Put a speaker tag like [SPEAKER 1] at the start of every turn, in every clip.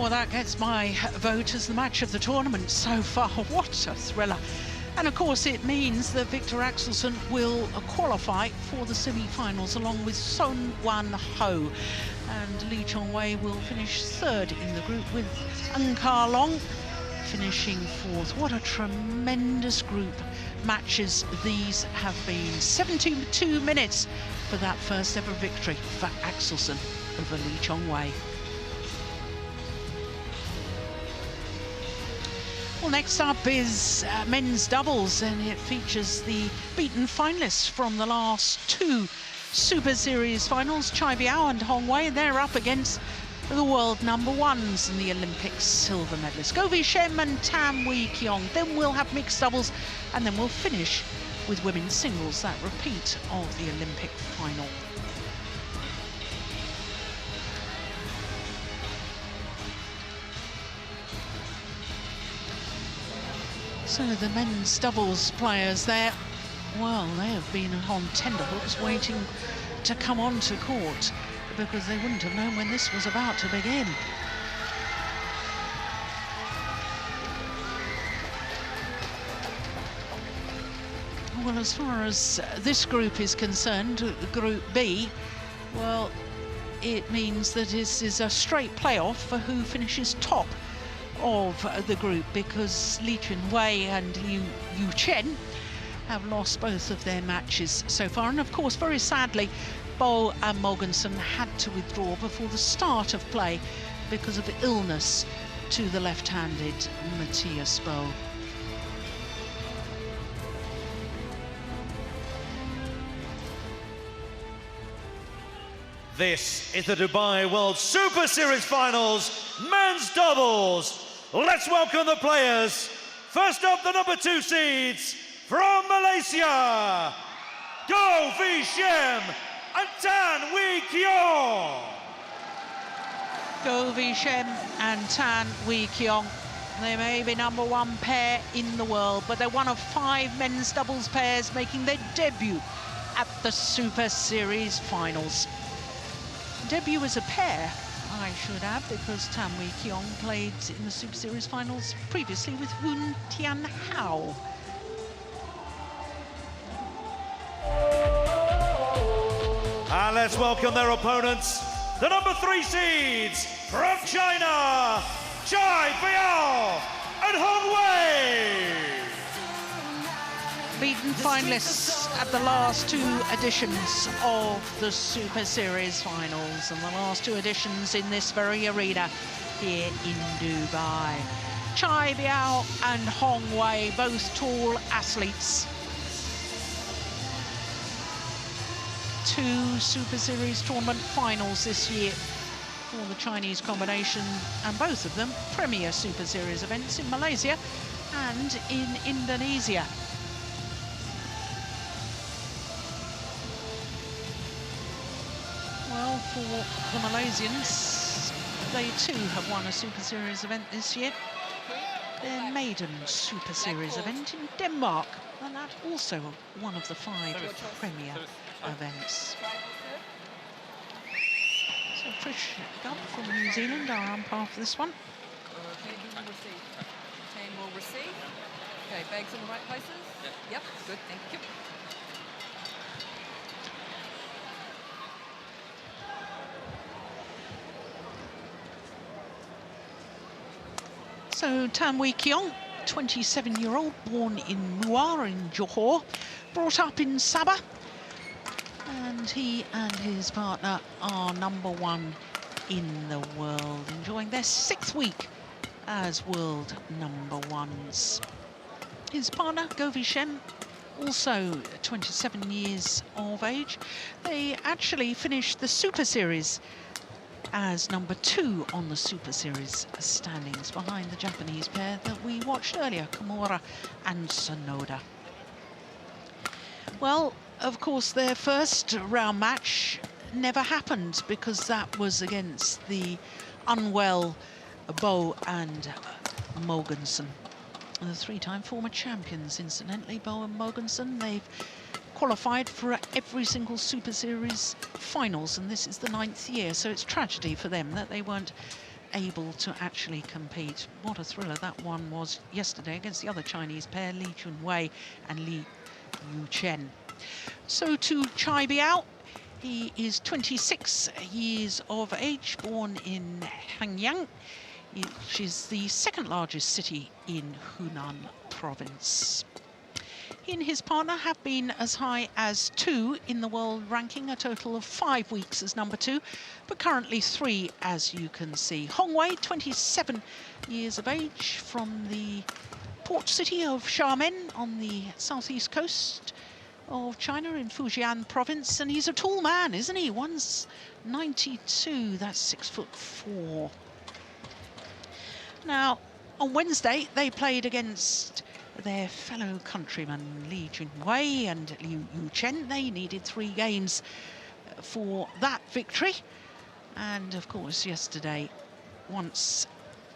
[SPEAKER 1] Well, that gets my vote as the match of the tournament so far. What a thriller. And of course it means that Victor Axelsen will qualify for the semi-finals along with Son Wan Ho. And Lee Chong-wei will finish third in the group with Ng Ka Long finishing fourth. What a tremendous group matches these have been. 72 minutes for that first ever victory for Axelsen over Lee Chong-wei. Well, next up is men's doubles, and it features the beaten finalists from the last two Super Series finals, Biao and Hong Wei. They're up against the world number ones and the Olympic silver medalists, Shem and Kiong. Then we'll have mixed doubles, and then we'll finish with women's singles, that repeat of the Olympic final. So the men's doubles players there, well, they have been on tenterhooks waiting to come onto court because they wouldn't have known when this was about to begin. Well, as far as this group is concerned, Group B, well, it means that this is a straight playoff for who finishes top of the group, because Lee Chun-wei and Yu Chen have lost both of their matches so far, and of course very sadly Biao and Mogensen had to withdraw before the start of play because of illness to the left-handed Matthias Biao.
[SPEAKER 2] This is the Dubai World Super Series Finals, men's doubles. Let's welcome the players. First up, the number 2 seeds from Malaysia, Shem and Kiong.
[SPEAKER 1] Shem and Kiong. They may be number 1 pair in the world, but they're one of 5 men's doubles pairs making their debut at the Super Series Finals. Debut as a pair, I should add, because Kiong played in the Super Series Finals previously with Hun Tian Hao.
[SPEAKER 2] And let's welcome their opponents, the number 3 seeds from China, Biao and Hong Wei.
[SPEAKER 1] Beaten finalists at the last 2 editions of the Super Series Finals, and the last 2 editions in this very arena here in Dubai. Biao and Hong Wei, both tall athletes. 2 Super Series tournament finals this year for the Chinese combination, and both of them premier Super Series events in Malaysia and in Indonesia. Well, for the Malaysians, they too have won a Super Series event this year. Their maiden Super Series event in Denmark, and that's also one of the 5 premier events. So Trish Gubb from New Zealand, our umpire for this one.
[SPEAKER 3] Okay, who will receive? Team will receive. Okay, bags in the right places? Yep, good, thank you.
[SPEAKER 1] So Kiong, 27-year-old, born in Muar in Johor, brought up in Sabah, and he and his partner are number 1 in the world, enjoying their 6th week as world number 1s. His partner, Shem, also 27 years of age. They actually finished the Super Series as number 2 on the Super Series standings, behind the Japanese pair that we watched earlier, Kimura and Sonoda. Well, of course, their first round match never happened because that was against the unwell Biao and Mogensen. And the 3-time former champions, incidentally, Biao and Mogensen. They've qualified for every single Super Series finals, and this is the 9th year, so it's tragedy for them that they weren't able to actually compete. What a thriller that one was yesterday against the other Chinese pair, Li Chunwei and Li Yuchen. So to Chai Biao, he is 26 years of age, born in Hanyang, which is the second largest city in Hunan province. He and his partner have been as high as 2 in the world ranking, a total of 5 weeks as number 2, but currently 3, as you can see. Hong Wei, 27 years of age, from the port city of Xiamen on the southeast coast of China in Fujian province, and he's a tall man, isn't he? 192, that's 6'4". Now, on Wednesday, they played against their fellow countrymen Li Junwei and Liu Yuchen. They needed 3 games for that victory. And of course, yesterday, once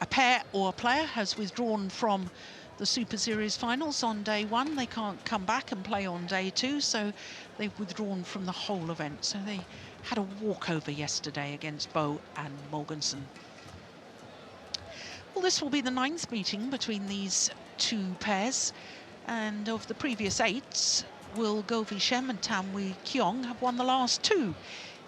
[SPEAKER 1] a pair or a player has withdrawn from the Super Series finals on day 1, they can't come back and play on day 2, so they've withdrawn from the whole event. So they had a walkover yesterday against Bo and Morganson. Well, this will be the 9th meeting between these 2 pairs, and of the previous 8, Will Govi Shem and Tamwi Kiong have won the last 2,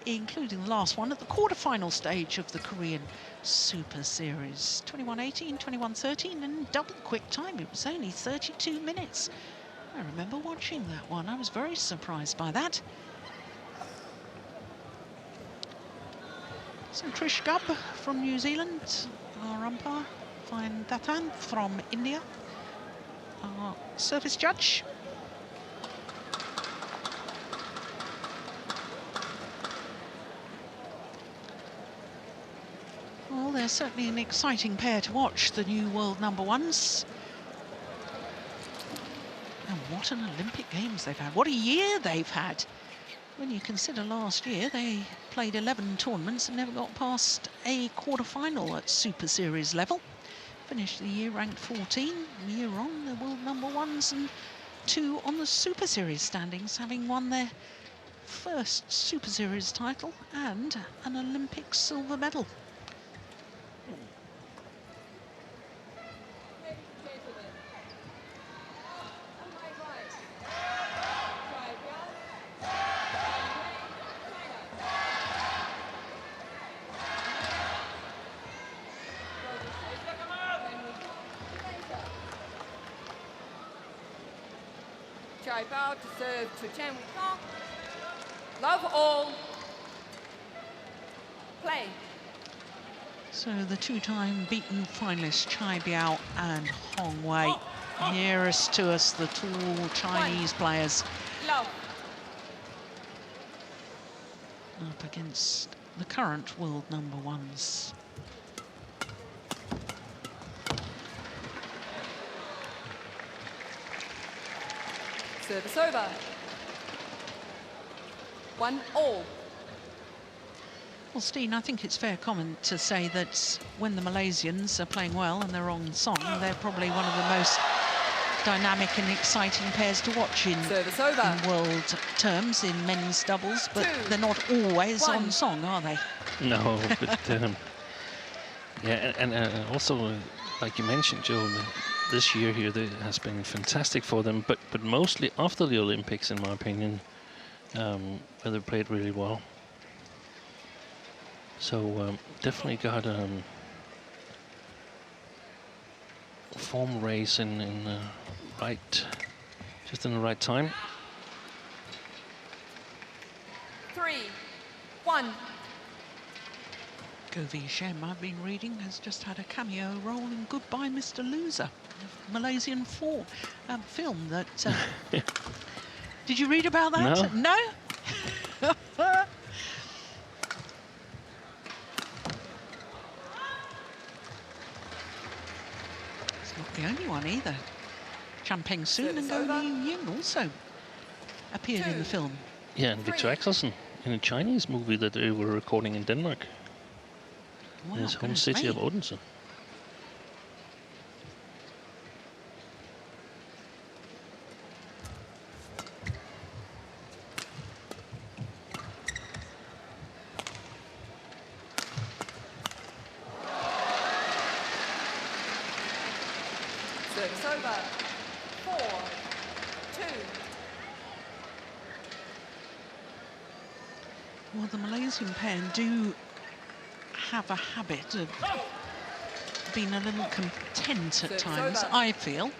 [SPEAKER 1] including the last one at the quarterfinal stage of the Korean Super Series. 21-18, 21-13, and double quick time. It was only 32 minutes. I remember watching that one. I was very surprised by that. So Trish Gubb from New Zealand, our umpire. Fine Datan from India, our service judge. Well, they're certainly an exciting pair to watch, the new world number 1s. And what an Olympic Games they've had. What a year they've had. When you consider last year, they played 11 tournaments and never got past a quarter-final at Super Series level. Finished the year ranked 14, year on the world number 1s, and 2 on the Super Series standings, having won their first Super Series title and an Olympic silver medal.
[SPEAKER 3] Biao to serve to Chen Kiong. Love all. Play.
[SPEAKER 1] So the 2-time beaten finalists, Chai Biao and Hong Wei, nearest to us, the tall Chinese players.
[SPEAKER 3] Love.
[SPEAKER 1] Up against the current world number 1s.
[SPEAKER 3] Service over. 1-all.
[SPEAKER 1] Well, Steen, I think it's fair comment to say that when the Malaysians are playing well and they're on song, they're probably one of the most dynamic and exciting pairs to watch in world terms in men's doubles, but they're not always on song, are they?
[SPEAKER 4] No, but yeah, and also, like you mentioned, Joe, this year here has been fantastic for them, but mostly after the Olympics, in my opinion, where they played really well. So definitely got form race in the right, just in the right time.
[SPEAKER 3] 3-1.
[SPEAKER 1] Govi Shem, I've been reading, has just had a cameo role in Goodbye Mr. Loser, a Malaysian film that... Did you read about that?
[SPEAKER 4] No?
[SPEAKER 1] No? It's not the only one either. Champeng Soon and Go Liu Ying also appeared in the film.
[SPEAKER 4] Yeah, and Victor Axelsen in a Chinese movie that they were recording in Denmark.
[SPEAKER 1] Wow,
[SPEAKER 4] In his home city of Odense.
[SPEAKER 1] Well, the Malaysian pair do have a habit of being a little content at times, I feel,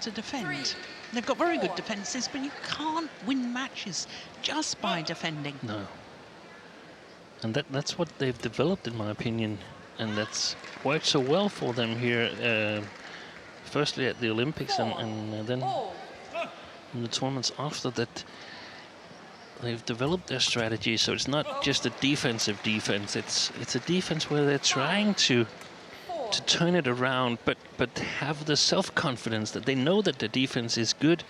[SPEAKER 1] to defend. They've got very good defences, but you can't win matches just by defending.
[SPEAKER 4] No. And that's what they've developed, in my opinion, and that's worked so well for them here, firstly at the Olympics and then in the tournaments after that. They've developed their strategy, so it's not just a defensive defense. It's a defense where they're trying to turn it around, but have the self-confidence that they know that the defense is good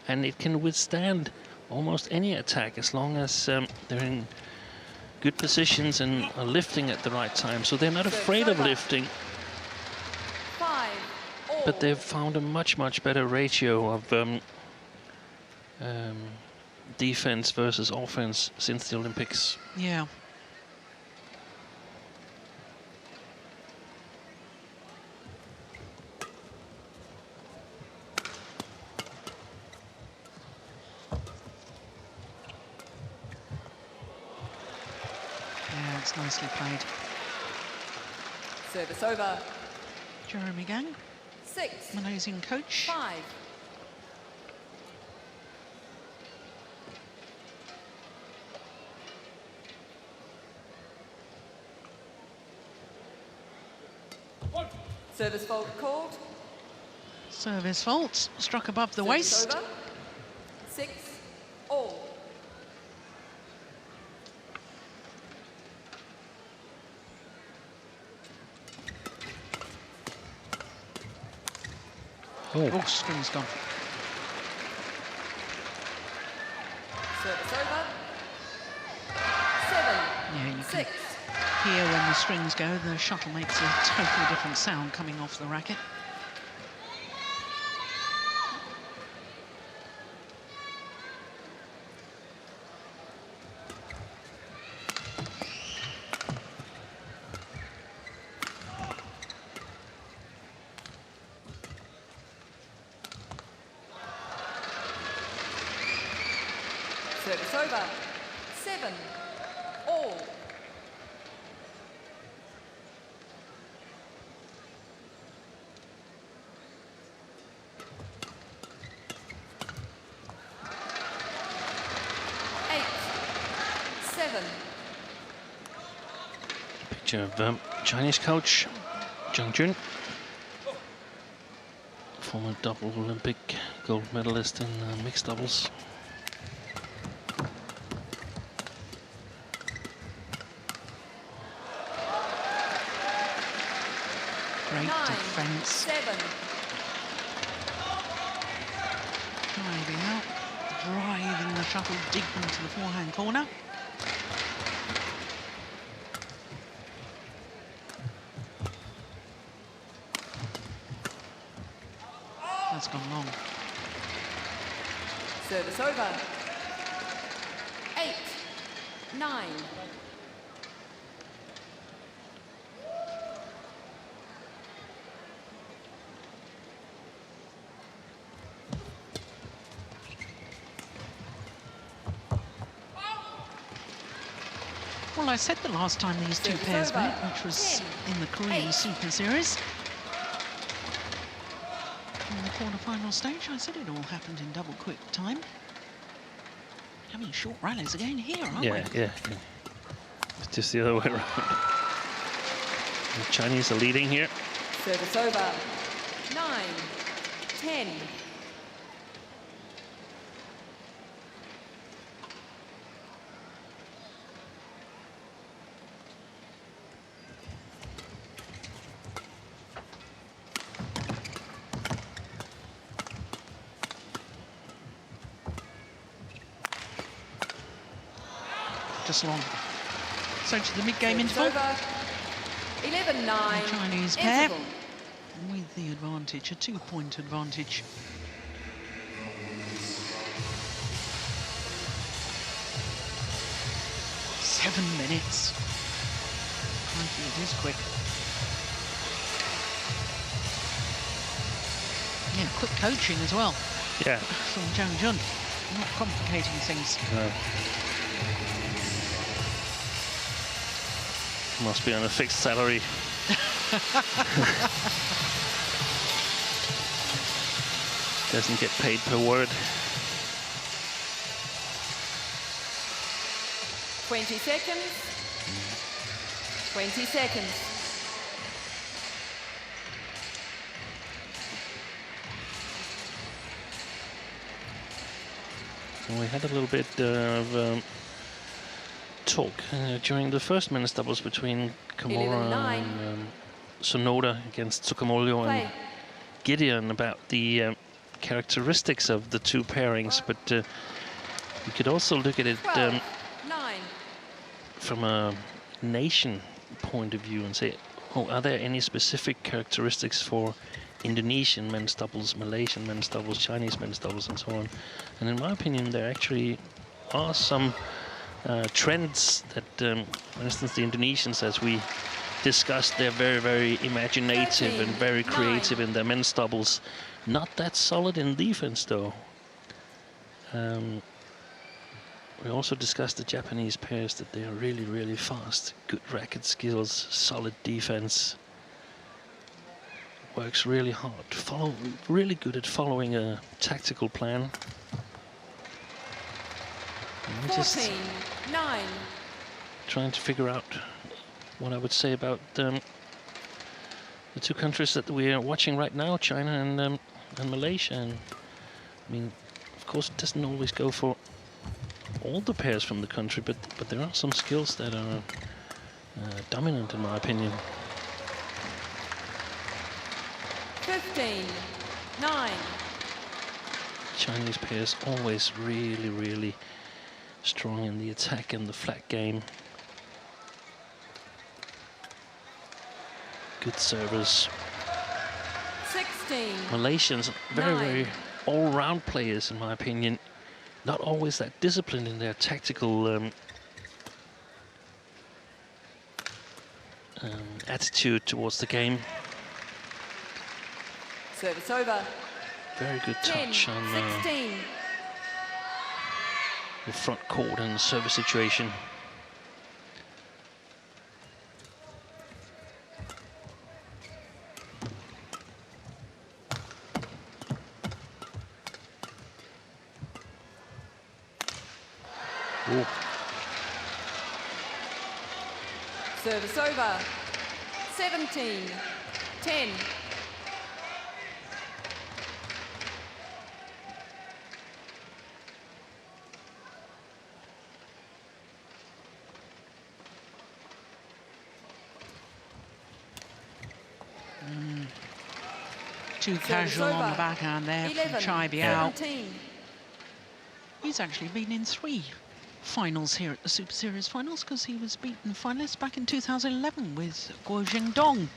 [SPEAKER 4] and it can withstand almost any attack as long as they're in good positions and are lifting at the right time. So they're not afraid of lifting, but they've found a much better ratio of defense versus offense since the Olympics.
[SPEAKER 1] Yeah. Yeah, it's nicely played.
[SPEAKER 3] Service over.
[SPEAKER 1] Jeremy Gang,
[SPEAKER 3] 6,
[SPEAKER 1] Malaysian coach.
[SPEAKER 3] 5. Service fault called.
[SPEAKER 1] Service fault, struck above the
[SPEAKER 3] Service
[SPEAKER 1] waist.
[SPEAKER 3] over. 6, all.
[SPEAKER 1] Oh, string's gone.
[SPEAKER 3] Service over. 7,
[SPEAKER 1] Yeah, you can
[SPEAKER 3] 6.
[SPEAKER 1] hear when the strings go, the shuttle makes a totally different sound coming off the racket.
[SPEAKER 3] Service over. 7, all.
[SPEAKER 4] Picture of Chinese coach Zhang Jun, former double Olympic gold medalist in mixed doubles.
[SPEAKER 1] Great
[SPEAKER 3] 9,
[SPEAKER 1] defence.
[SPEAKER 3] 7.
[SPEAKER 1] Driving out, driving the shuttle deep into the forehand corner. That's gone long.
[SPEAKER 3] Service over. 8, 9.
[SPEAKER 1] Well, I said the last time these two pairs met, which was in the Korean Super Series. In the quarterfinal stage, I said it all happened in double quick time. Having short rallies again here, aren't we?
[SPEAKER 4] Yeah. It's just the other way around. The Chinese are leading here.
[SPEAKER 3] Service over. 9, 10.
[SPEAKER 1] Just long. So to the mid-game
[SPEAKER 3] Service
[SPEAKER 1] interval.
[SPEAKER 3] over. 11, 9.
[SPEAKER 1] The Chinese pair
[SPEAKER 3] Interval.
[SPEAKER 1] with the advantage, a 2-point advantage. Seven minutes. Crikey, it is quick. Yeah, quick coaching as well
[SPEAKER 4] Yeah.
[SPEAKER 1] from Zhang Jun. Not complicating things.
[SPEAKER 4] No. Must be on a fixed salary. Doesn't get paid per word.
[SPEAKER 3] 20 seconds. 20 seconds.
[SPEAKER 4] We had a little bit of talk during the first men's doubles between Kimura and Sonoda against Tsukamulio and Gideon about the characteristics of the two pairings, but you could also look at it
[SPEAKER 3] 12, 9.
[SPEAKER 4] from a nation point of view and say, oh, are there any specific characteristics for Indonesian men's doubles, Malaysian men's doubles, Chinese men's doubles, and so on? And in my opinion, there actually are some trends that, for instance, the Indonesians, as we discussed, they're very, very imaginative
[SPEAKER 3] 13,
[SPEAKER 4] and very
[SPEAKER 3] 9.
[SPEAKER 4] creative in their men's doubles. Not that solid in defense, though. We also discussed the Japanese pairs, that they are really, really fast, good racket skills, solid defense. Works really hard, really good at following a tactical plan. And we're just
[SPEAKER 3] 14, 9.
[SPEAKER 4] trying to figure out what I would say about the two countries that we are watching right now, China and Malaysia. And I mean, of course, it doesn't always go for all the pairs from the country, but there are some skills that are dominant, in my opinion.
[SPEAKER 3] 15, 9.
[SPEAKER 4] Chinese pairs always really, really strong in the attack and the flat game. Good servers.
[SPEAKER 3] 16.
[SPEAKER 4] Malaysians, very,
[SPEAKER 3] 9.
[SPEAKER 4] very all-round players, in my opinion. Not always that disciplined in their tactical attitude towards the game.
[SPEAKER 3] Service over.
[SPEAKER 4] Very good
[SPEAKER 3] 10,
[SPEAKER 4] touch on
[SPEAKER 3] 16.
[SPEAKER 4] the front court and the service situation. Ooh.
[SPEAKER 3] Service over. 17, 10.
[SPEAKER 1] Too casual on the backhand there from Chai Biao.
[SPEAKER 3] 17.
[SPEAKER 1] He's actually been in 3 finals here at the Super Series finals, because he was beaten finalist back in 2011 with Guo Jingdong.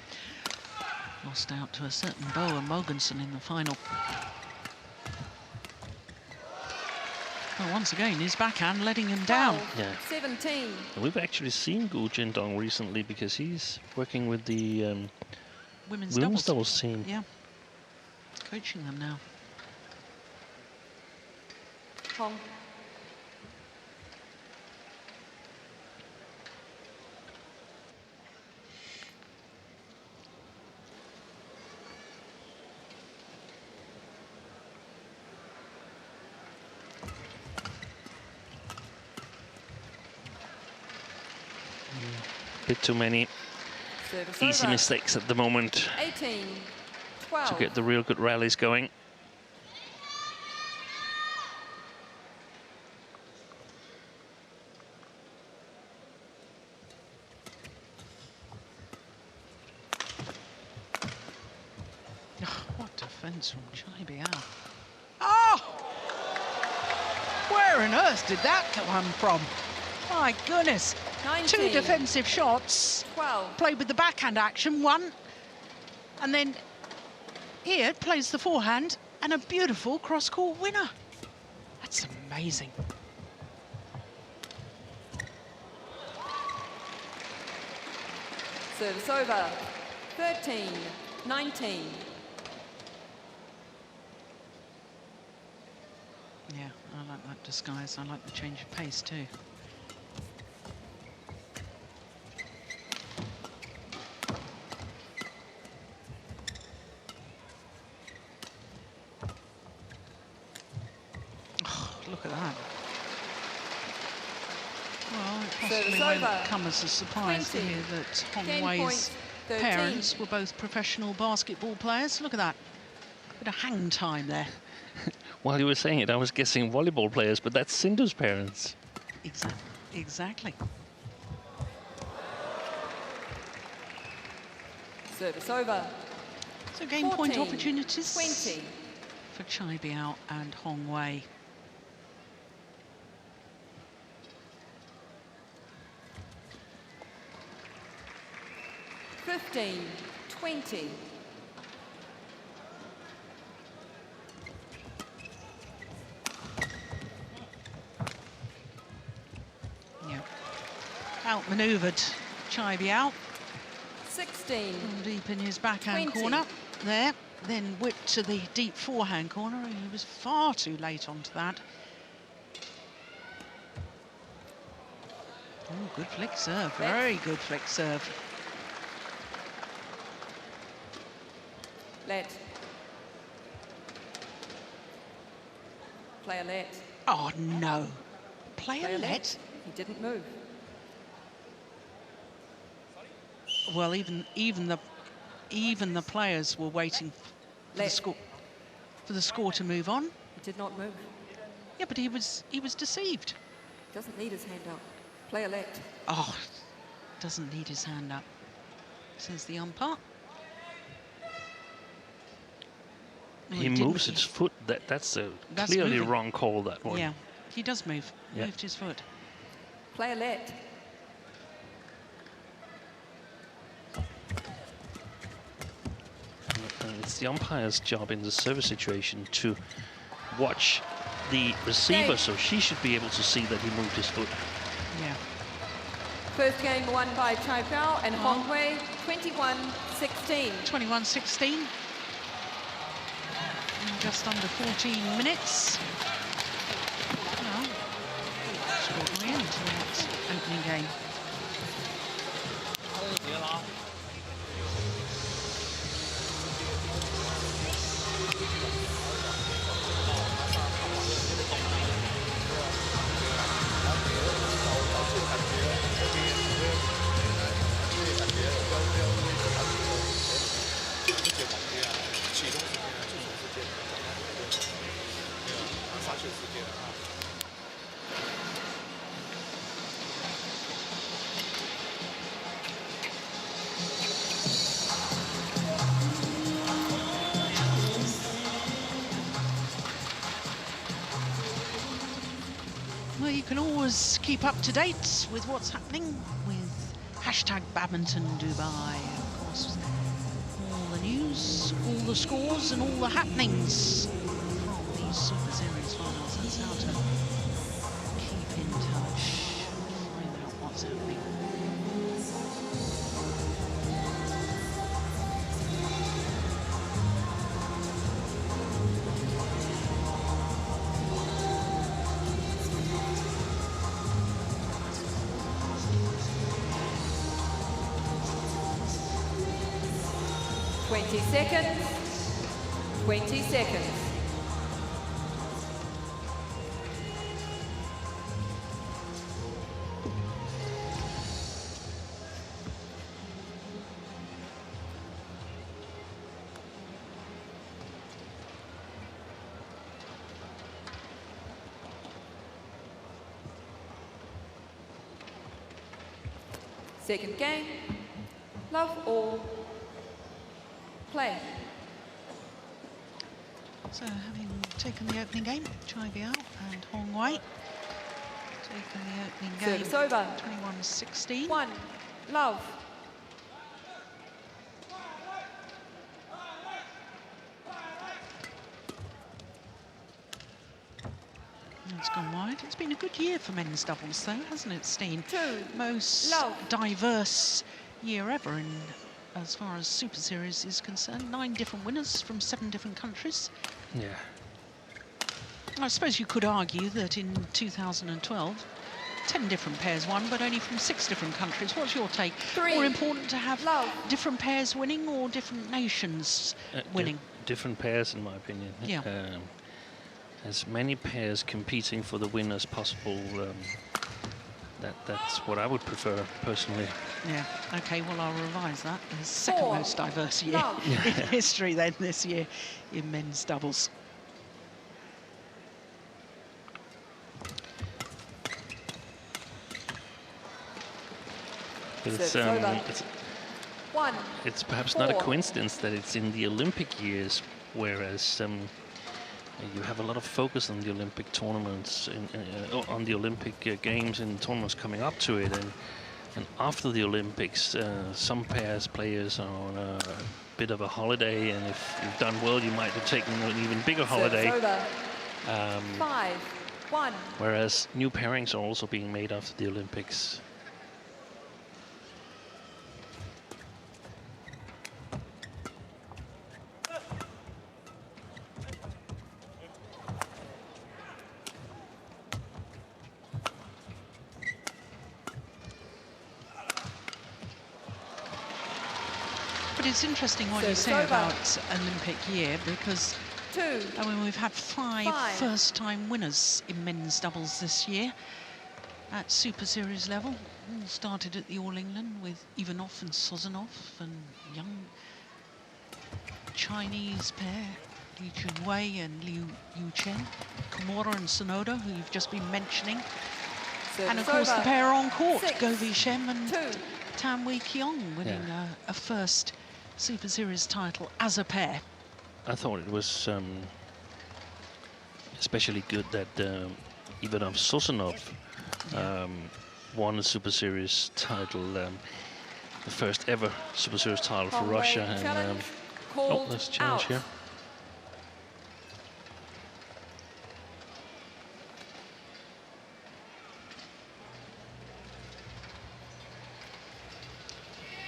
[SPEAKER 1] Lost out to a certain Boa Mogensen in the final. Well, once again, his backhand letting him down.
[SPEAKER 3] 12,
[SPEAKER 4] Yeah.
[SPEAKER 3] 17.
[SPEAKER 4] And we've actually seen Guo Jindong recently, because he's working with the
[SPEAKER 1] Women's
[SPEAKER 4] doubles team.
[SPEAKER 1] Yeah. Coaching them now.
[SPEAKER 3] Hong.
[SPEAKER 4] Bit too many
[SPEAKER 3] Service
[SPEAKER 4] easy
[SPEAKER 3] over.
[SPEAKER 4] mistakes at the moment
[SPEAKER 3] 18, 12.
[SPEAKER 4] to get the real good rallies going.
[SPEAKER 1] Oh, what defence from Chai Biao. Oh! Where on earth did that come from? My goodness.
[SPEAKER 3] 19,
[SPEAKER 1] 2 defensive shots.
[SPEAKER 3] 12.
[SPEAKER 1] Played with the backhand action, 1. And then here plays the forehand and a beautiful cross-court winner. That's amazing.
[SPEAKER 3] Service over. 13, 19.
[SPEAKER 1] Yeah, I like that disguise. I like the change of pace too. look at that. Well, it
[SPEAKER 3] Service
[SPEAKER 1] possibly won't
[SPEAKER 3] over.
[SPEAKER 1] come as a surprise to
[SPEAKER 3] 20.
[SPEAKER 1] hear that Hong
[SPEAKER 3] 10
[SPEAKER 1] Wei's
[SPEAKER 3] points, 13.
[SPEAKER 1] parents were both professional basketball players. Look at that. Bit of hang time there.
[SPEAKER 4] While you were saying it, I was guessing volleyball players, but that's Sindhu's parents.
[SPEAKER 1] Exactly.
[SPEAKER 3] Service over.
[SPEAKER 1] So game point
[SPEAKER 3] 14,
[SPEAKER 1] opportunities
[SPEAKER 3] 20.
[SPEAKER 1] for Chai Biao and Hong Wei.
[SPEAKER 3] Fifteen, 20.
[SPEAKER 1] Yeah. Outmaneuvered Chai Biao.
[SPEAKER 3] 16.
[SPEAKER 1] Deep in his backhand
[SPEAKER 3] 20.
[SPEAKER 1] corner there, then whipped to the deep forehand corner. He was far too late onto that. Oh, good flick serve, very good flick serve.
[SPEAKER 3] Let. Player let.
[SPEAKER 1] Oh no, player
[SPEAKER 3] Player
[SPEAKER 1] let.
[SPEAKER 3] He didn't move.
[SPEAKER 1] Well, even the players were waiting for the score to move on.
[SPEAKER 3] He did not move.
[SPEAKER 1] Yeah, but he was deceived.
[SPEAKER 3] Doesn't need his hand up. Player let.
[SPEAKER 1] Oh, doesn't need his hand up, says the umpire. Well,
[SPEAKER 4] He
[SPEAKER 1] didn't.
[SPEAKER 4] moves his foot. That's
[SPEAKER 1] That's
[SPEAKER 4] clearly
[SPEAKER 1] moving.
[SPEAKER 4] wrong call, that one.
[SPEAKER 1] Yeah, he does move.
[SPEAKER 4] Yeah.
[SPEAKER 1] Moved his foot.
[SPEAKER 3] Player let.
[SPEAKER 4] And it's the umpire's job in the service situation to watch the receiver,
[SPEAKER 3] Game.
[SPEAKER 4] so she should be able to see that he moved his foot.
[SPEAKER 1] Yeah.
[SPEAKER 3] First game won by Chai Biao and Hong Wei, 21-16.
[SPEAKER 1] 21-16. In just under 14 minutes. Well, extraordinary end to that opening game. Well, you can always keep up to date with what's happening with hashtag Badminton Dubai. Of course, all the news, all the scores and all the happenings from these Super Series finals. That's how to keep in touch, find out what's happening.
[SPEAKER 3] Seconds. 20 seconds. Second game. Love all. Play.
[SPEAKER 1] So, having taken the opening game, Chai Biao and Hong Wei taken the opening game.
[SPEAKER 3] Service over.
[SPEAKER 1] 21-16.
[SPEAKER 3] 1. Love.
[SPEAKER 1] It's gone wide. It's been a good year for men's doubles, though, hasn't it, Steen?
[SPEAKER 3] 2.
[SPEAKER 1] Most
[SPEAKER 3] Love.
[SPEAKER 1] diverse year ever in, as far as Super Series is concerned. 9 different winners from 7 different countries.
[SPEAKER 4] Yeah.
[SPEAKER 1] I suppose you could argue that in 2012, 10 different pairs won, but only from 6 different countries. What's your take?
[SPEAKER 3] 3.
[SPEAKER 1] More important to have
[SPEAKER 3] Love.
[SPEAKER 1] different pairs winning or different nations winning?
[SPEAKER 4] Different pairs, in my opinion.
[SPEAKER 1] Yeah.
[SPEAKER 4] as many pairs competing for the win as possible. That's what I would prefer personally.
[SPEAKER 1] Yeah, okay, well, I'll revise that. The second most diverse year
[SPEAKER 3] love.
[SPEAKER 1] in history then this year in men's doubles.
[SPEAKER 4] But it's perhaps not a coincidence that it's in the Olympic years, whereas you have a lot of focus on the Olympic tournaments, on the Olympic Games and tournaments coming up to it, and after the Olympics, some players are on a bit of a holiday, and if you've done well, you might have taken an even bigger holiday.
[SPEAKER 3] 5-1.
[SPEAKER 4] Whereas new pairings are also being made after the Olympics.
[SPEAKER 1] But it's interesting what you say about Olympic year, because I mean, we've had five first-time winners in men's doubles this year at Super Series level. All started at the All England with Ivanov and Sozonov, and young Chinese pair, Li Chunwei and Liu Chen, Komura and Sonoda, who you've just been mentioning. And of course the pair on court, Govi Shem and Tanwi Kiong, winning a first Super Series title as a pair.
[SPEAKER 4] I thought it was especially good that Ivanov Sozonov won a Super Series title, the first ever Super Series title for Russia. And oh, there's a challenge here.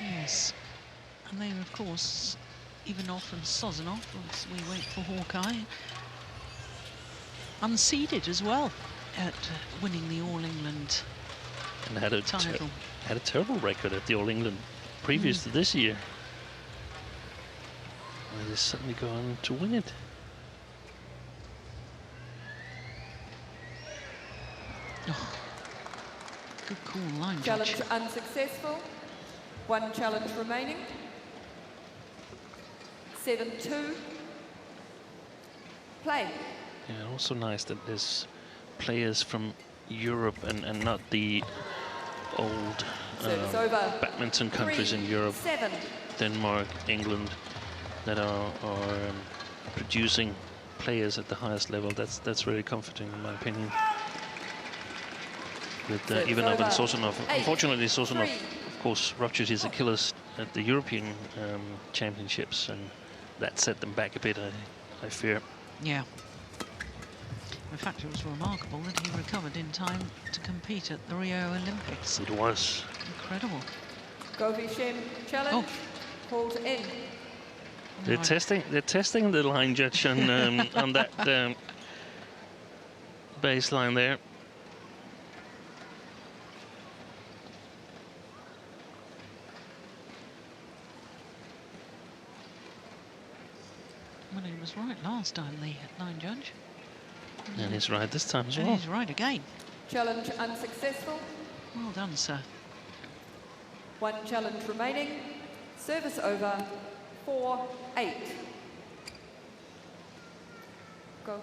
[SPEAKER 1] Yes, and then of course Ivanov and Sozonov, as we wait for Hawkeye, unseeded as well at winning the All England
[SPEAKER 4] and had a
[SPEAKER 1] title.
[SPEAKER 4] Had a terrible record at the All England previous to this year. And they suddenly go on to win it.
[SPEAKER 1] Oh, good call, line
[SPEAKER 3] Challenge
[SPEAKER 1] judge.
[SPEAKER 3] unsuccessful. One challenge remaining. 7-2. Play.
[SPEAKER 4] Yeah, also nice that there's players from Europe and not the old badminton countries in Europe,
[SPEAKER 3] 7.
[SPEAKER 4] Denmark, England, that are producing players at the highest level. That's really comforting, in my opinion. With Ivanov and Sozonov. Unfortunately, Sozonov, of course, ruptured his Achilles at the European Championships, and that set them back a bit, I fear.
[SPEAKER 1] Yeah. In fact, it was remarkable that he recovered in time to compete at the Rio Olympics.
[SPEAKER 4] It was.
[SPEAKER 1] Incredible.
[SPEAKER 3] Govi Shem challenge called in.
[SPEAKER 4] They're testing the line judge on on that baseline there.
[SPEAKER 1] Well, he was right last time, the line judge.
[SPEAKER 4] And he's right this time as well.
[SPEAKER 1] And he's right again.
[SPEAKER 3] Challenge unsuccessful.
[SPEAKER 1] Well done, sir.
[SPEAKER 3] One challenge remaining. Service over. 4-8. Go.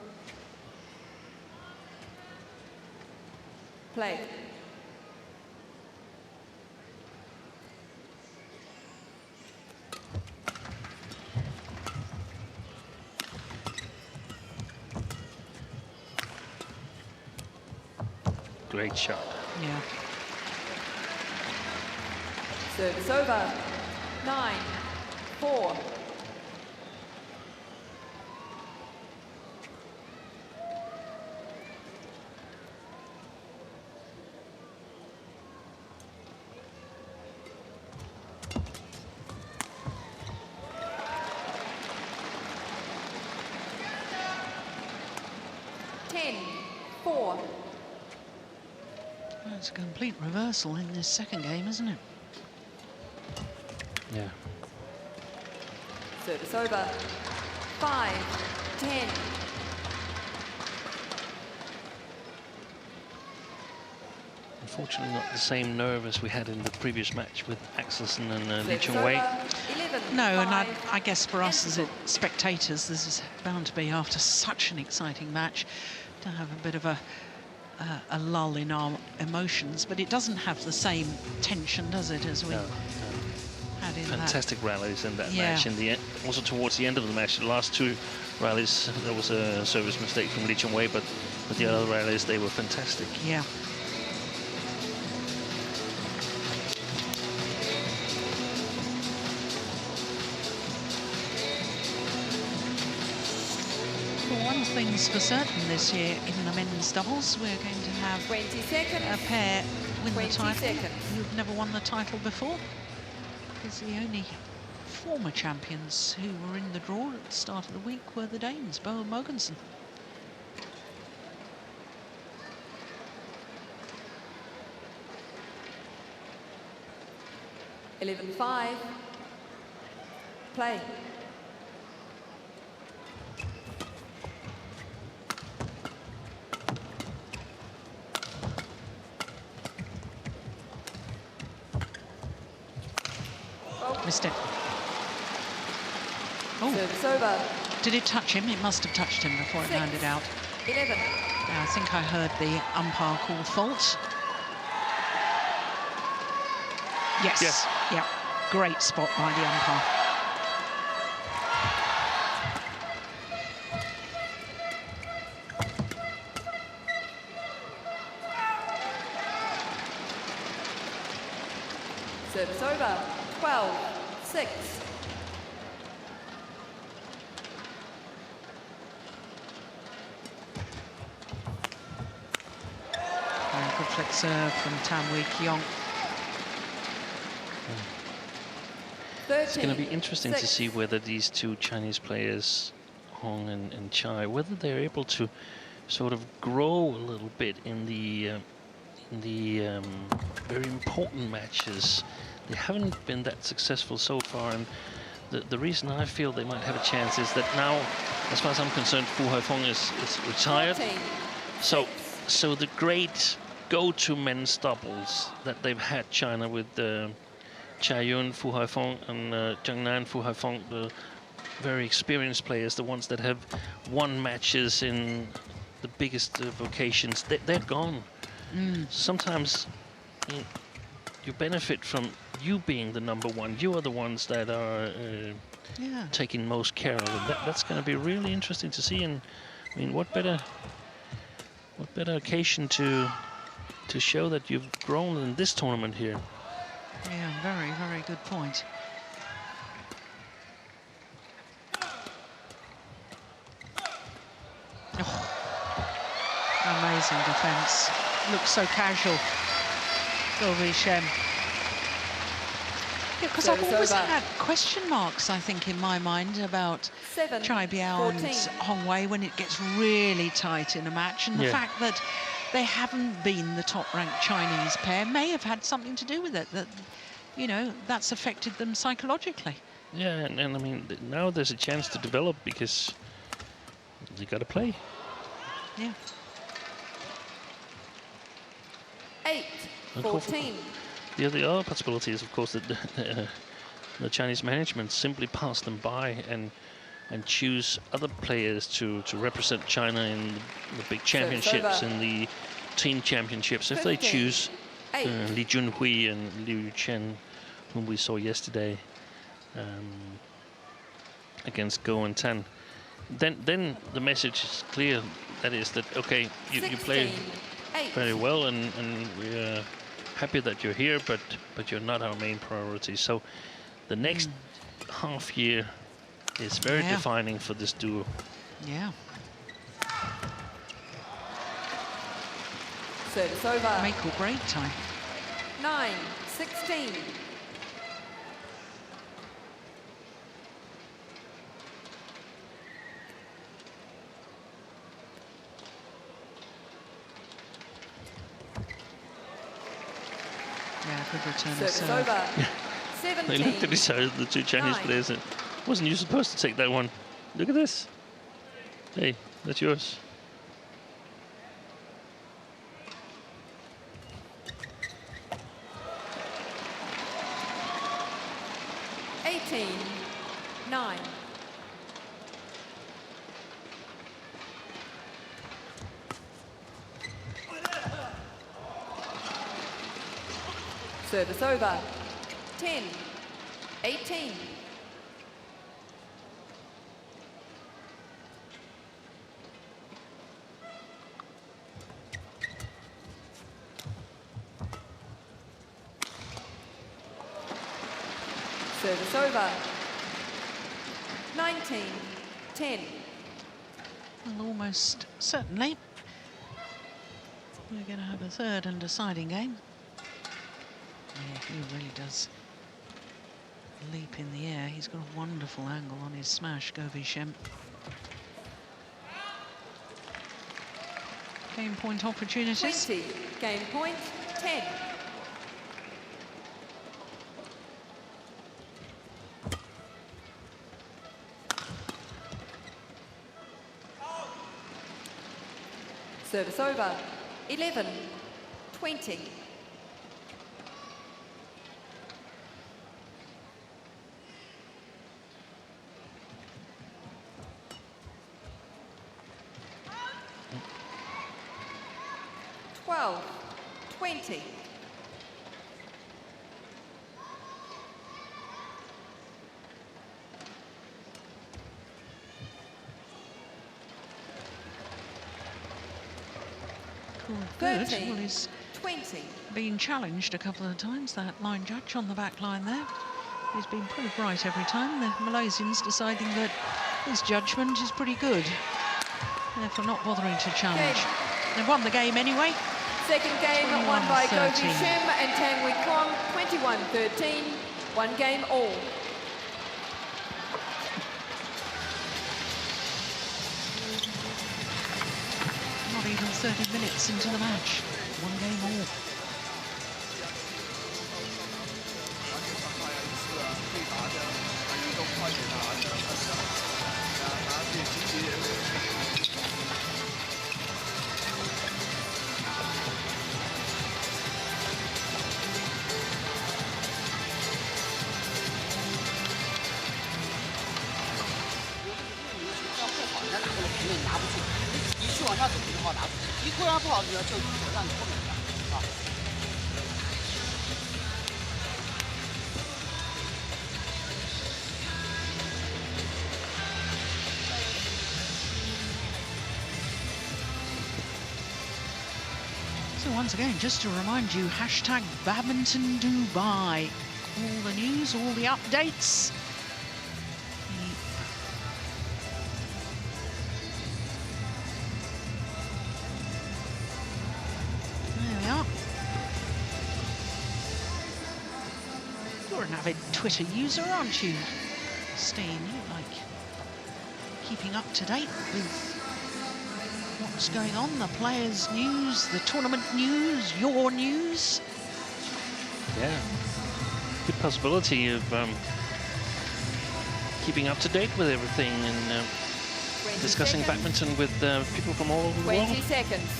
[SPEAKER 3] Play.
[SPEAKER 4] Great shot.
[SPEAKER 1] Yeah.
[SPEAKER 3] Service over. 9-4.
[SPEAKER 1] Well, it's a complete reversal in this second game, isn't it?
[SPEAKER 4] Yeah.
[SPEAKER 3] Service over. 5-10.
[SPEAKER 4] unfortunately not the same nerve as we had in the previous match with Axelsen and Lee
[SPEAKER 3] Service
[SPEAKER 4] Chung-wei.
[SPEAKER 3] over,
[SPEAKER 1] No, and
[SPEAKER 3] 11-5.
[SPEAKER 1] I guess for us as spectators, this is bound to be, after such an exciting match, to have a bit of a lull in our emotions, but it doesn't have the same tension, does it, as we had in
[SPEAKER 4] Fantastic rallies in that
[SPEAKER 1] Yeah.
[SPEAKER 4] match. In the end, also towards the end of the match, the last two rallies, there was a service mistake from Lee Chung-wei, but the other rallies, they were fantastic.
[SPEAKER 1] Yeah. Well, one thing's for certain this year in the men's doubles, we're going to have
[SPEAKER 3] 20 seconds.
[SPEAKER 1] a pair win the
[SPEAKER 3] 20
[SPEAKER 1] title
[SPEAKER 3] seconds.
[SPEAKER 1] who've never won the title before. Because the only former champions who were in the draw at the start of the week were the Danes, Bo and Mogensen.
[SPEAKER 3] $11-5. Play.
[SPEAKER 1] Missed it. Oh,
[SPEAKER 3] Service over.
[SPEAKER 1] did it touch him? It must have touched him before it
[SPEAKER 3] 6,
[SPEAKER 1] landed out.
[SPEAKER 3] 11.
[SPEAKER 1] I think I heard the umpire call fault. Yes.
[SPEAKER 4] Yes.
[SPEAKER 1] Yeah. Great spot by the umpire.
[SPEAKER 3] Service over. 12-6.
[SPEAKER 1] Good flick serve from Tamwi Kiong.
[SPEAKER 4] It's going to be interesting to see whether these two Chinese players, Hong and Chai, whether they're able to sort of grow a little bit in the very important matches. They haven't been that successful so far, and the reason I feel they might have a chance is that now, as far as I'm concerned, Fu Haifeng is retired.
[SPEAKER 3] 14.
[SPEAKER 4] So the great go-to men's doubles that they've had, China with Chia Yun, Fu Haifeng, and Zheng Nan, Fu Haifeng, the very experienced players, the ones that have won matches in the biggest vocations, they're gone. Sometimes you benefit from you being the number one. You are the ones that are
[SPEAKER 1] Yeah.
[SPEAKER 4] taking most care of it. That's going to be really interesting to see. And I mean, what better occasion to show that you've grown in this tournament here?
[SPEAKER 1] Yeah, very, very good point. Oh. Amazing defence. Looks so casual. Sylvie Shem. Yeah, because I've
[SPEAKER 3] Service
[SPEAKER 1] always
[SPEAKER 3] over.
[SPEAKER 1] had question marks, I think, in my mind about
[SPEAKER 3] 7,
[SPEAKER 1] Chai Biao
[SPEAKER 3] 14.
[SPEAKER 1] and Hong Wei when it gets really tight in a match, and the fact that they haven't been the top-ranked Chinese pair may have had something to do with it. That, you know, that's affected them psychologically.
[SPEAKER 4] Yeah, and I mean, now there's a chance to develop because you got to play.
[SPEAKER 1] Yeah.
[SPEAKER 3] 8,
[SPEAKER 4] And
[SPEAKER 3] 14.
[SPEAKER 4] The other possibility is, of course, that the Chinese management simply pass them by and choose other players to represent China in the big championships,
[SPEAKER 3] over.
[SPEAKER 4] in the team championships. If they
[SPEAKER 3] 15,
[SPEAKER 4] choose
[SPEAKER 3] 8.
[SPEAKER 4] Li Junhui and Liu Chen, whom we saw yesterday against Go and Tan, then the message is clear. That is that, okay, you play
[SPEAKER 3] 16, 8.
[SPEAKER 4] very well, and we're happy that you're here, but you're not our main priority. So the next half year is very defining for this duo.
[SPEAKER 1] Yeah.
[SPEAKER 3] Service over.
[SPEAKER 1] Make or break time.
[SPEAKER 3] 9, 16.
[SPEAKER 1] Yeah, good return of
[SPEAKER 3] Service
[SPEAKER 1] serve.
[SPEAKER 3] over.
[SPEAKER 4] They
[SPEAKER 3] 17.
[SPEAKER 4] looked at each other, the two Chinese
[SPEAKER 3] 9.
[SPEAKER 4] players, and wasn't you supposed to take that one? Look at this. Hey, that's yours.
[SPEAKER 3] 14-9. Service over. 10-18. Service over. 19-10.
[SPEAKER 1] Well, almost certainly we're going to have a third and deciding game. Yeah, he really does leap in the air. He's got a wonderful angle on his smash, Shem. Game point opportunities.
[SPEAKER 3] 20. Game point. 10. Service over. 11-20. Well, 20.
[SPEAKER 1] Good.
[SPEAKER 3] 13,
[SPEAKER 1] Well, he's
[SPEAKER 3] 20.
[SPEAKER 1] been challenged a couple of times, that line judge on the back line there. He's been pretty bright every time. The Malaysians deciding that his judgment is pretty good, therefore not bothering to challenge. They've won the game anyway.
[SPEAKER 3] Second game won by
[SPEAKER 1] 21-13.
[SPEAKER 3] Shem and Kiong, 21-13. One game all.
[SPEAKER 1] Not even 30 minutes into the match. One game all. So once again, just to remind you, hashtag Badminton Dubai. All the news, all the updates. There we are. You're an avid Twitter user, aren't you, Steen? You like keeping up to date with what's going on, the players' news, the tournament news, your news?
[SPEAKER 4] Yeah, good possibility of keeping up to date with everything and discussing badminton with people from all over the world.
[SPEAKER 3] 20 seconds.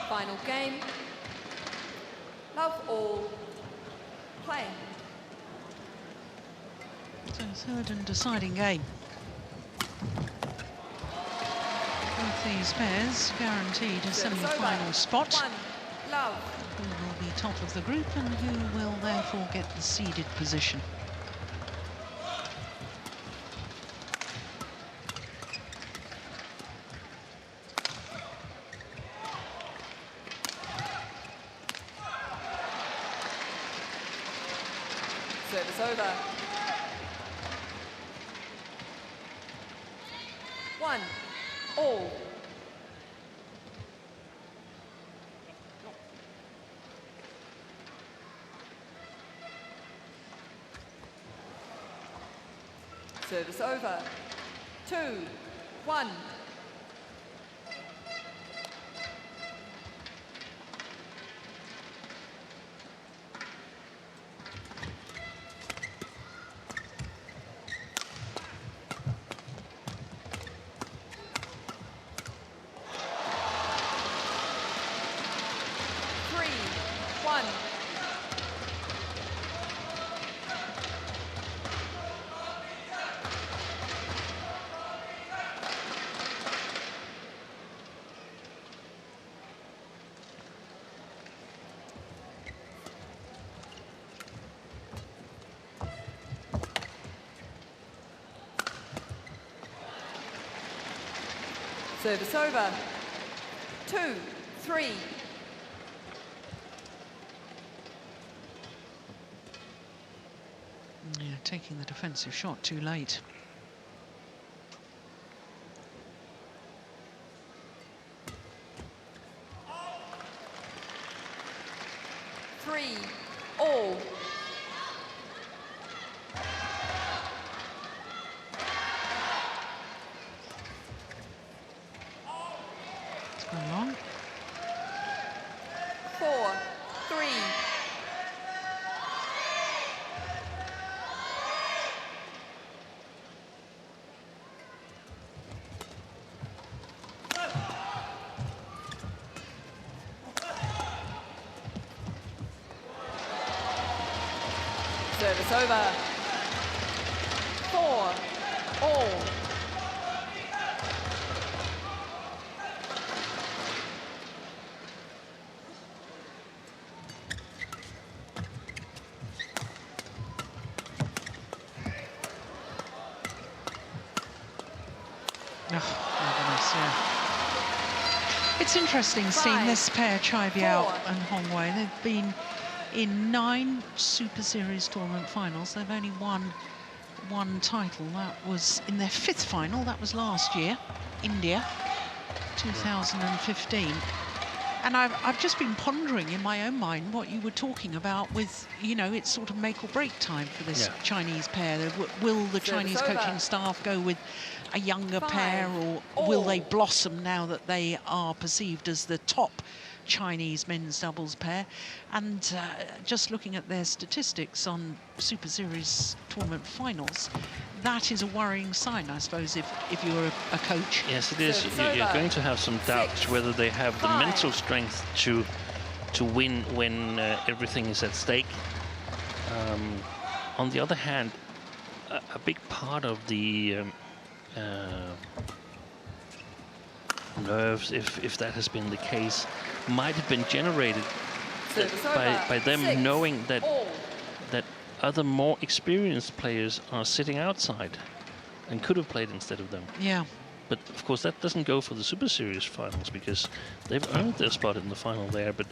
[SPEAKER 3] Final game. Love all. Play.
[SPEAKER 1] So third and deciding game. Both these pairs guaranteed a semi-final spot.
[SPEAKER 3] One. Love.
[SPEAKER 1] Who will be top of the group and who will therefore get the seeded position.
[SPEAKER 3] Service over. 1. All. Service over. 2. 1. 1. Service over. 2, 3.
[SPEAKER 1] Yeah, taking the defensive shot too late.
[SPEAKER 3] Three, all.
[SPEAKER 1] It's gone long.
[SPEAKER 3] 4, 3. Service over. 4, all.
[SPEAKER 1] Oh, my goodness, yeah. It's interesting seeing this pair, Biao and Hongwei. They've been in 9 Super Series tournament finals. They've only won 1 title. That was in their 5th final. That was last year, India, 2015. And I've just been pondering in my own mind what you were talking about with, you know, it's sort of make or break time for this Chinese pair. Will the Chinese coaching staff go with a younger pair, or will they blossom now that they are perceived as the top Chinese men's doubles pair? And just looking at their statistics on Super Series tournament finals, that is a worrying sign, I suppose, if you're a coach.
[SPEAKER 4] Yes, it is. You're going to have some doubts whether they have the mental strength to win when everything is at stake. On the other hand, a big part of the nerves, if that has been the case, might have been generated by them knowing that other more experienced players are sitting outside and could have played instead of them.
[SPEAKER 1] Yeah.
[SPEAKER 4] But of course that doesn't go for the Super Series finals because they've earned their spot in the final there. But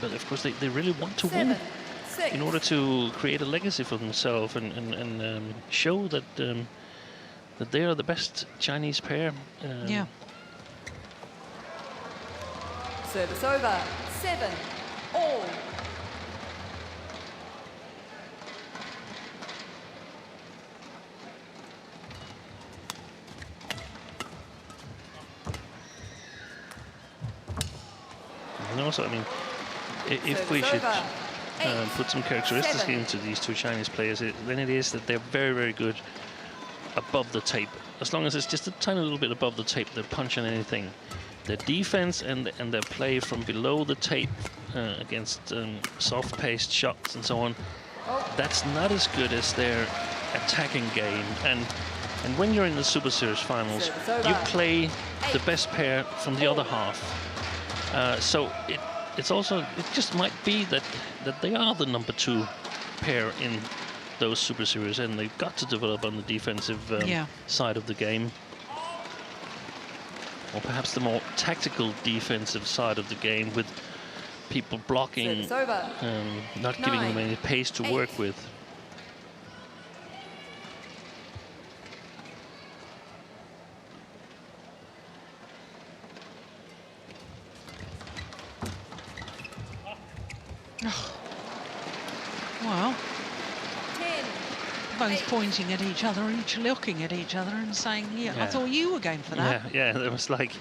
[SPEAKER 4] of course they really want to win in order to create a legacy for themselves and show that that they are the best Chinese pair.
[SPEAKER 1] Yeah.
[SPEAKER 3] Service over. 7, all.
[SPEAKER 4] And also, I mean, if we should put some characteristics into these 2 Chinese players, then it is that they're very, very good above the tape. As long as it's just a tiny little bit above the tape, they're punching anything. Their defense and their play from below the tape against soft-paced shots and so on, that's not as good as their attacking game. And when you're in the Super Series finals, you play the best pair from the other half. So it just might be that they are the number 2 pair in those Super Series, and they've got to develop on the defensive side of the game, or perhaps the more tactical defensive side of the game, with people blocking, not giving them any pace to work with.
[SPEAKER 1] Well, both pointing at each other, each looking at each other and saying, yeah, I thought you were going for that.
[SPEAKER 4] Yeah, there was like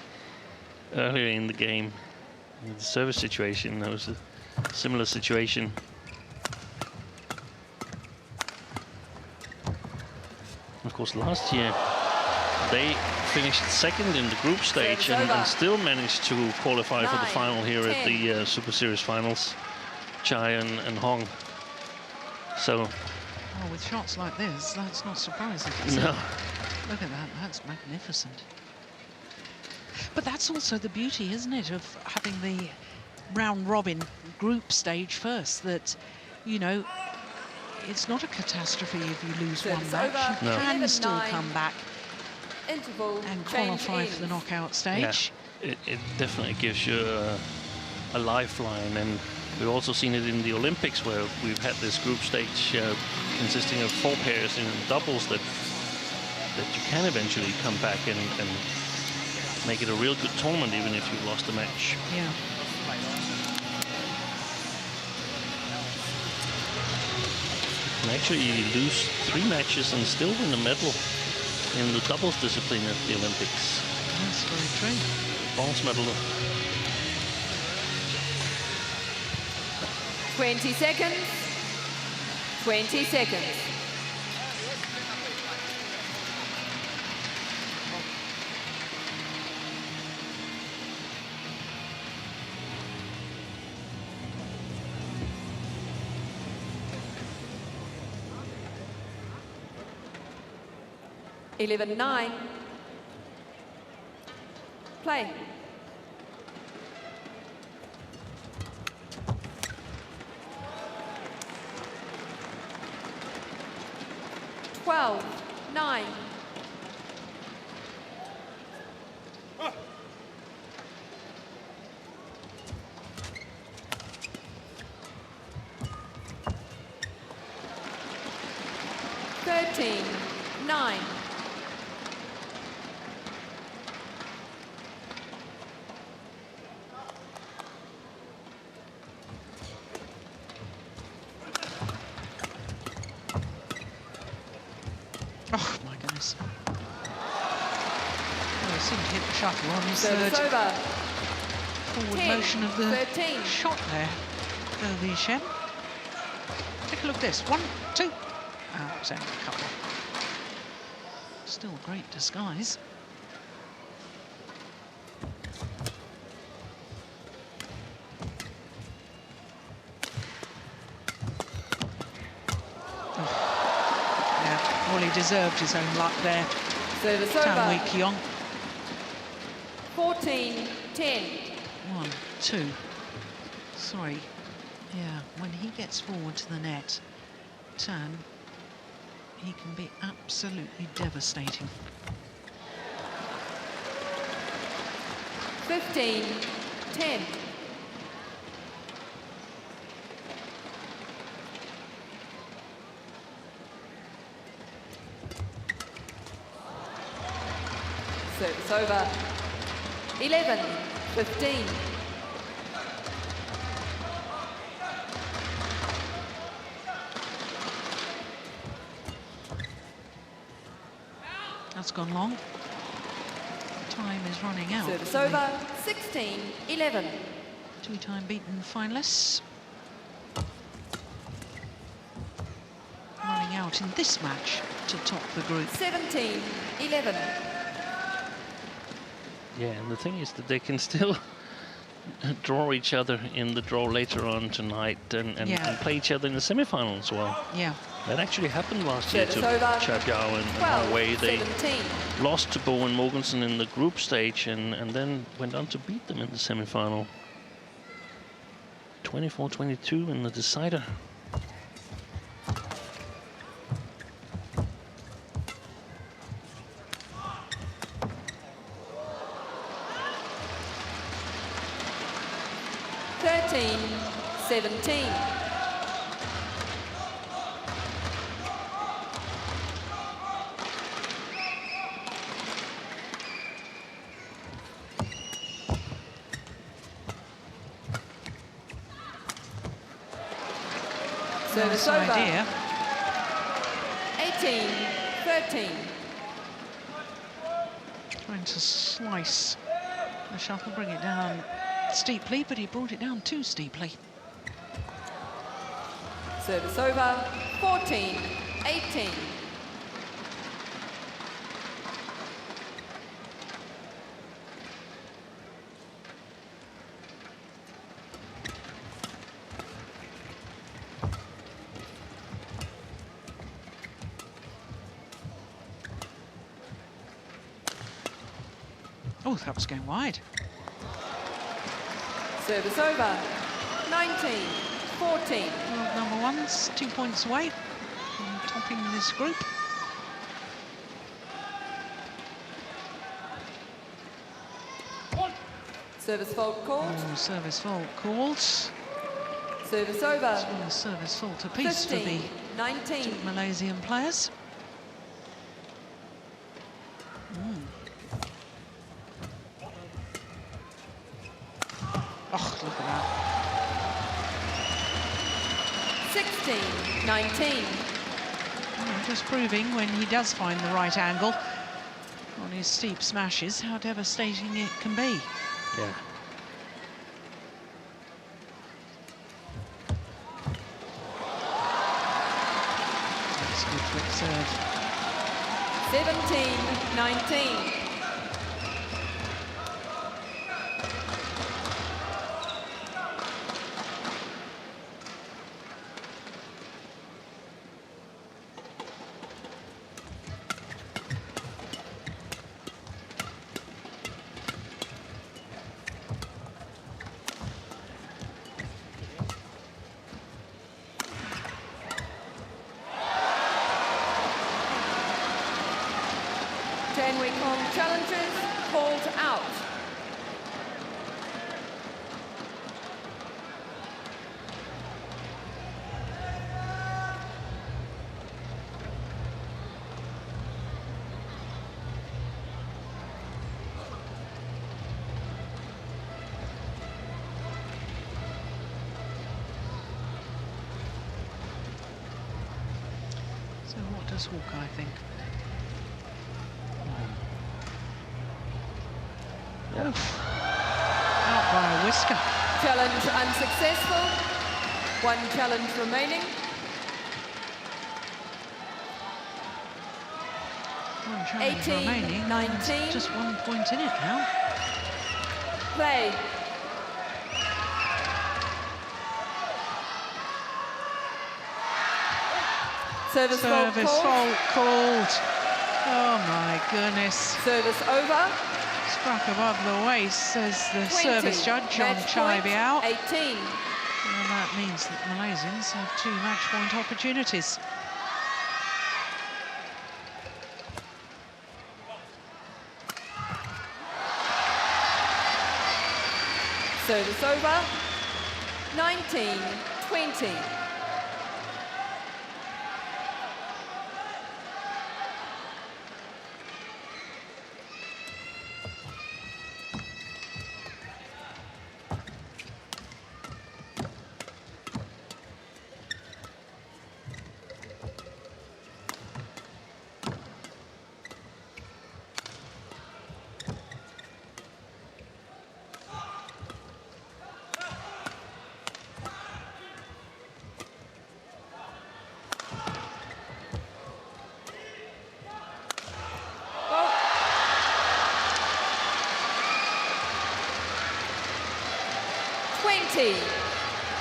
[SPEAKER 4] earlier in the game, in the service situation, there was a similar situation. Of course, last year, they finished second in the group stage and still managed to qualify for the final here at the Super Series finals. Chai and Hong. So,
[SPEAKER 1] well, with shots like this, that's not surprising. No. Look at that, that's magnificent. But that's also the beauty, isn't it, of having the round robin group stage first, that, you know, it's not a catastrophe if you lose one match. You can still come back and qualify for the knockout stage.
[SPEAKER 4] Yeah, it definitely gives you a lifeline, and we've also seen it in the Olympics, where we've had this group stage consisting of 4 pairs in doubles that you can eventually come back and make it a real good tournament, even if you've lost a match.
[SPEAKER 1] Yeah.
[SPEAKER 4] And actually, you lose 3 matches and still win a medal in the doubles discipline at the Olympics.
[SPEAKER 1] That's very true.
[SPEAKER 4] Bronze medal.
[SPEAKER 3] 20 seconds. 20 seconds. Eleven, 9. Play. Twelve, 9. Thirteen, 9.
[SPEAKER 1] Oh, my goodness. Well, he seemed to hit the shuttle on his third forward
[SPEAKER 3] 10,
[SPEAKER 1] motion of the
[SPEAKER 3] 13.
[SPEAKER 1] shot there. Go the Shem. Take a look at this. 1, 2. Oh, it's only a couple. Still a great disguise. Well, he deserved his own luck there.
[SPEAKER 3] Service
[SPEAKER 1] Tanwei
[SPEAKER 3] over.
[SPEAKER 1] Kiong.
[SPEAKER 3] 14, 10.
[SPEAKER 1] 1, 2. Sorry. Yeah, when he gets forward to the net, Tan, he can be absolutely devastating.
[SPEAKER 3] 15, 10. Service over. 11, 15.
[SPEAKER 1] That's gone long. Time is running out.
[SPEAKER 3] Service over. 16, 11.
[SPEAKER 1] 2-time beaten finalists. Running out in this match to top the group.
[SPEAKER 3] 17, 11.
[SPEAKER 4] Yeah, and the thing is that they can still draw each other in the draw later on tonight and play each other in the semi-final as well.
[SPEAKER 1] Yeah.
[SPEAKER 4] That actually happened last year to Chai Biao and Hong. They
[SPEAKER 3] 17.
[SPEAKER 4] lost to Bo and Morgensen in the group stage and then went on to beat them in the semi-final. 24-22 in the decider.
[SPEAKER 3] Thirteen, 17. Service over.
[SPEAKER 1] Idea.
[SPEAKER 3] 18, 13.
[SPEAKER 1] Trying to slice the shuttle, bring it down steeply, but he brought it down too steeply.
[SPEAKER 3] Service over. 14, 18.
[SPEAKER 1] Oh, that was going wide.
[SPEAKER 3] Service over. 19-14.
[SPEAKER 1] World number ones, 2 points away from topping this group.
[SPEAKER 3] Service fault called.
[SPEAKER 1] Oh, service fault called.
[SPEAKER 3] Service over.
[SPEAKER 1] As well as service fault apiece for the
[SPEAKER 3] 15-19.
[SPEAKER 1] two Malaysian players. Oh, look at that.
[SPEAKER 3] 16-19.
[SPEAKER 1] Oh, just proving when he does find the right angle on his steep smashes, how devastating it can be.
[SPEAKER 4] Yeah.
[SPEAKER 1] That's a good flick serve.
[SPEAKER 3] 17-19. Challenges called out.
[SPEAKER 1] So what does Hawkeye think?
[SPEAKER 4] Yeah.
[SPEAKER 1] Out by a whisker.
[SPEAKER 3] Challenge unsuccessful. One challenge remaining.
[SPEAKER 1] One challenge
[SPEAKER 3] 18,
[SPEAKER 1] remaining.
[SPEAKER 3] 19.
[SPEAKER 1] Just 1 point in it now.
[SPEAKER 3] Play. Service fault
[SPEAKER 1] called. Oh my goodness.
[SPEAKER 3] Service over.
[SPEAKER 1] Struck above the waist, says the
[SPEAKER 3] 20.
[SPEAKER 1] service judge on
[SPEAKER 3] Match
[SPEAKER 1] Chai
[SPEAKER 3] point,
[SPEAKER 1] Biao.
[SPEAKER 3] 18.
[SPEAKER 1] And that means that Malaysians have 2 match point opportunities.
[SPEAKER 3] Service over. 19-20.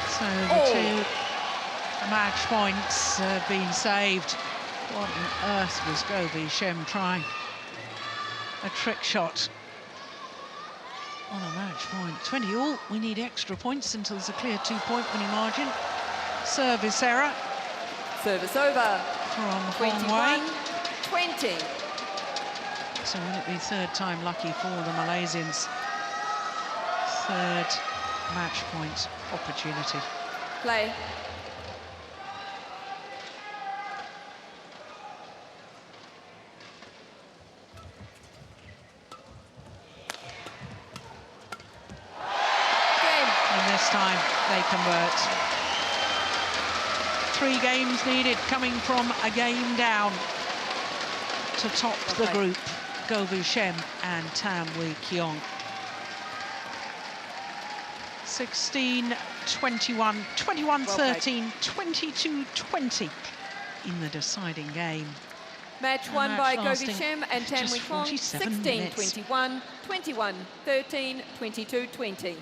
[SPEAKER 1] So the 2 match points have been saved. What on earth was Gobi Shem trying? A trick shot on a match point. 20 all. We need extra points until there's a clear 2-point winning margin. Service error.
[SPEAKER 3] Service over.
[SPEAKER 1] From Hong Wei.
[SPEAKER 3] 21-20.
[SPEAKER 1] So will it be 3rd time lucky for the Malaysians? 3rd match point opportunity.
[SPEAKER 3] Play. Game.
[SPEAKER 1] And this time they convert. 3 games needed, coming from a game down to top the group. Govu Shem and Tam Wee Kiong. 16-21, 21-13, 22-20 in the deciding game.
[SPEAKER 3] Match won by Govi
[SPEAKER 1] lasting
[SPEAKER 3] Shem and Tam Wee
[SPEAKER 1] just
[SPEAKER 3] Kiong.
[SPEAKER 1] 47 minutes.
[SPEAKER 3] 16-21, 21-13, 22-20.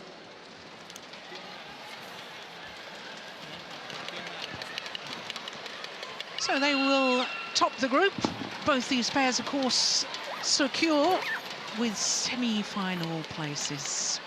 [SPEAKER 1] So they will top the group. Both these pairs, of course, secure with semi-final places.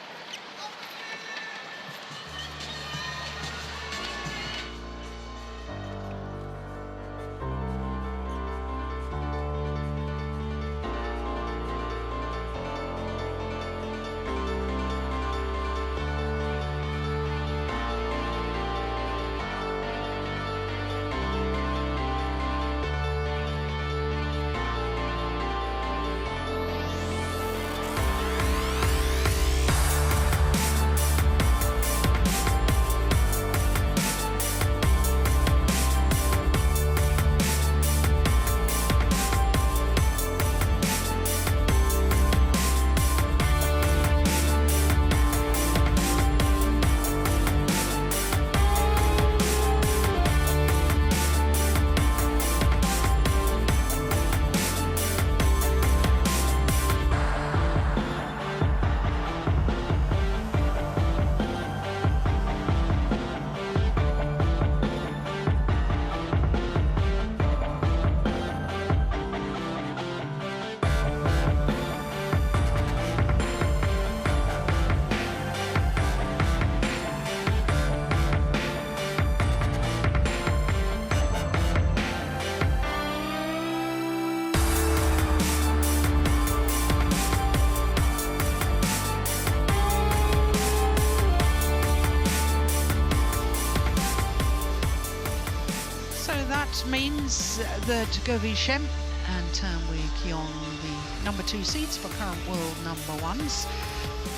[SPEAKER 1] Means that Govi Shem and Tanwi Kiong, the number 2 seeds for current world number 1s,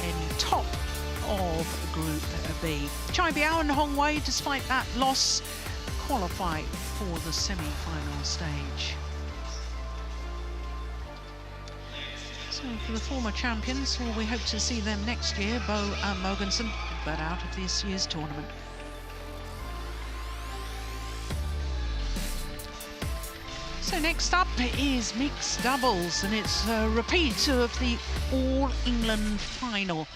[SPEAKER 1] in top of Group B. Chai Biao and Hong Wei, despite that loss, qualify for the semi-final stage. So for the former champions, well, we hope to see them next year, Bo and Mogensen, but out of this year's tournament. So next up is mixed doubles, and it's a repeat of the All England final.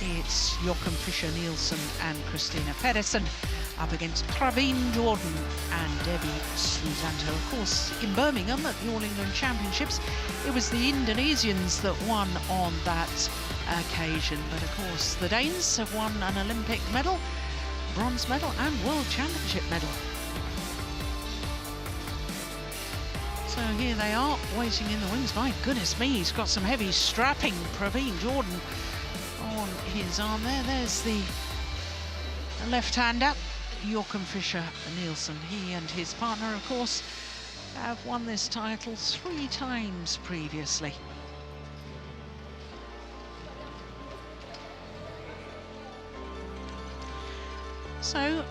[SPEAKER 1] It's Joachim Fischer-Nielsen and Christina Pedersen up against Praveen Jordan and Debbie Susanto. Of course, in Birmingham at the All England Championships, it was the Indonesians that won on that occasion. But of course, the Danes have won an Olympic medal, bronze medal and World Championship medal. So here they are, waiting in the wings. My goodness me, he's got some heavy strapping, Praveen Jordan, on his arm there. There's the left-hander, Joachim Fischer-Nielsen. He and his partner, of course, have won this title 3 times previously. So